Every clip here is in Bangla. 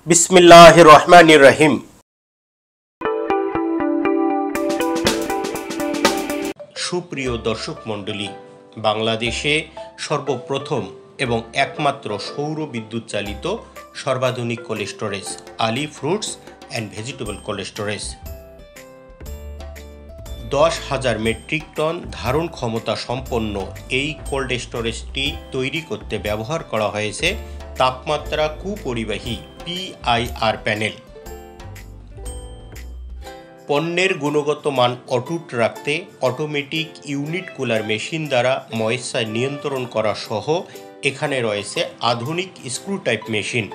বিসমিল্লাহির রহমানির রহিম। সুপ্রিয় দর্শক মণ্ডলী, বাংলাদেশে সর্বপ্রথম এবং একমাত্র সৌর বিদ্যুৎ চালিত সর্বাধুনিক cold storage Ali fruits and vegetable cold storage 10,000 metric ton ধারণ ক্ষমতা সম্পন্ন এই কোল্ড স্টোরেজটি তৈরি করতে ব্যবহার করা হয়েছে তাপমাত্রা কুপরিবাহী PIR প্যানেল। পণ্যের গুণগত মান অটুট রাখতে অটোমেটিক ইউনিট কুলার মেশিন দ্বারা ময়েশ্চার নিয়ন্ত্রণ করা সহ এখানে রয়েছে আধুনিক স্ক্রু টাইপ মেশিন।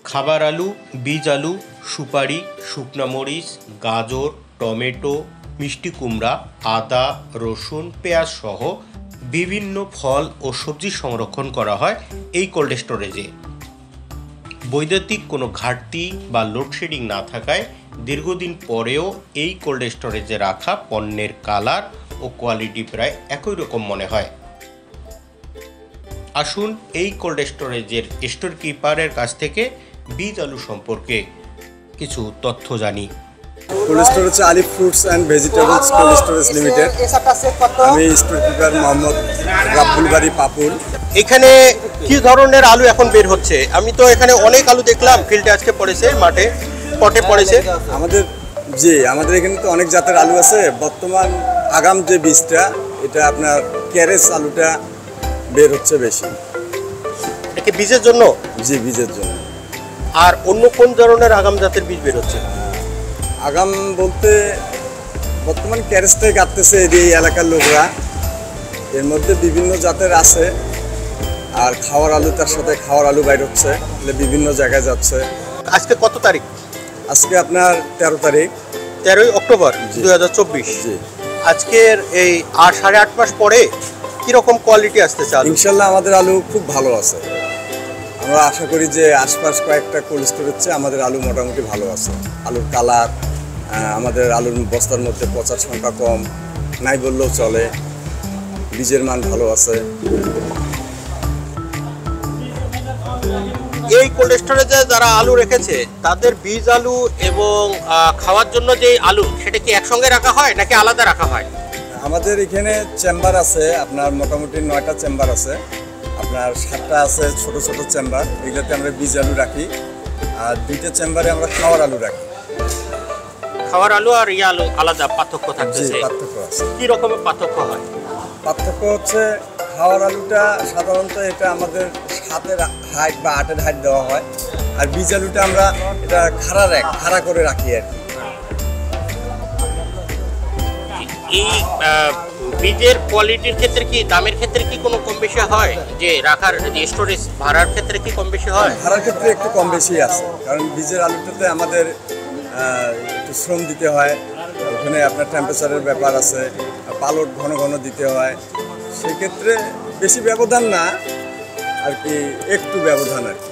খাবার আলু, বীজ আলু, সুপারি, শুকনা মরিচ, গাজর, টমেটো, মিষ্টি কুমড়া, আদা, রসুন, পেঁয়াজ সহ বিভিন্ন ফল ও সবজি সংরক্ষণ করা হয় এই কোল্ড স্টোরেজে। বৈদ্যুতিক কোনো ঘাটতি বা লোডশেডিং না থাকায় দীর্ঘদিন পরেও এই কোল্ড স্টোরেজে রাখা পণ্যের কালার ও কোয়ালিটি প্রায় একই রকম মনে হয়। আসুন এই কোল্ড স্টোরেজের স্টোর কিপারের কাছ থেকে বীজ আলু সম্পর্কে কিছু তথ্য জানি। Cold storage Ali fruits and vegetables cold storage limited. আমি স্টোর কিপার মোহাম্মদ রাব্বুল বাড়ি পাপুল। এখানে কি ধরনের আলু এখন বের হচ্ছে? আমি তো এখানে অনেক আলু দেখলাম, ফিল্ডে আজকে পড়েছে, মাঠে পটে পড়েছে। আমাদের এখানে তো অনেক জাতের আলু আছে। বর্তমান আগাম যে বীজটা, এটা আপনার ক্যারেজ আলুটা বের হচ্ছে বেশি। এটা কি বীজের জন্য? জি, বীজের জন্য। আর অন্য কোন ধরনের আগাম জাতের বীজ বের হচ্ছে? আগাম বলতে বর্তমান ক্যারেজটাই কাটতেছে এই এলাকার লোকরা। এর মধ্যে বিভিন্ন জাতের আছে। আর খাওয়ার আলু, তার সাথে খাওয়ার আলু বাইর হচ্ছে, বিভিন্ন জায়গায় যাচ্ছে। আজকে কত তারিখ? আজকে আপনার 13 তারিখ, 13 অক্টোবর 2024। জি। আজকের এই 8.5 মাস পরে কিরকম কোয়ালিটি আসতে চান? ইনশাল্লাহ আমাদের আলু খুব ভালো আছে। আমরা আশা করি যে আশপাশ কয়েকটা কোল্ড স্টোরেজ আমাদের আলু মোটামুটি ভালো আছে। আলুর কালার, আমাদের আলুর বস্তার মধ্যে পচার সংখ্যা কম, নাই বললেও চলে। বীজের মান ভালো আছে। এই কোল্ড স্টোরেজে যারা আলু রেখেছে তাদের বীজ আলু এবং খাওয়ার জন্য যে আলু, সেটা কি একসঙ্গে রাখা হয় নাকি আলাদা রাখা হয়? আমাদের এখানে চেম্বার আছে, আপনার মোটামুটি 9টা চেম্বার আছে। আপনার 7টা আছে ছোট ছোট চেম্বার, এগুলোতে আমরা বীজ আলু রাখি। আর 2টা চেম্বারে আমরা খাওয়ার আলু রাখি। খাওয়ার আলু আর ইয়ে আলু আলাদা পার্থক্য থাকতেছে? পার্থক্য আছে। কি রকমের পার্থক্য হয়? পার্থক্য হচ্ছে খাওয়ার আলুটা সাধারণত এটা আমাদের 7-এর হাইট বা 8-এর হাইট দেওয়া হয়। আর বীজ আলুটা আমরা এটা খাড়া করে রাখি আর কি। এই বীজের কোয়ালিটির ক্ষেত্রে কি, দামের ক্ষেত্রে কি কোনো কম বেশি হয়? যে রাখার যে স্টোরেজ ভাড়ার ক্ষেত্রে কি কম বেশি হয়? ভাড়ার ক্ষেত্রে একটু কম বেশি আছে, কারণ বীজের আলুটাতে আমাদের একটু শ্রম দিতে হয়। ওখানে আপনার টেম্পারেচারের ব্যাপার আছে, পালট ঘন ঘন দিতে হয়। সেক্ষেত্রে বেশি ব্যবধান না আর কি, একটু ব্যবধান আর কি।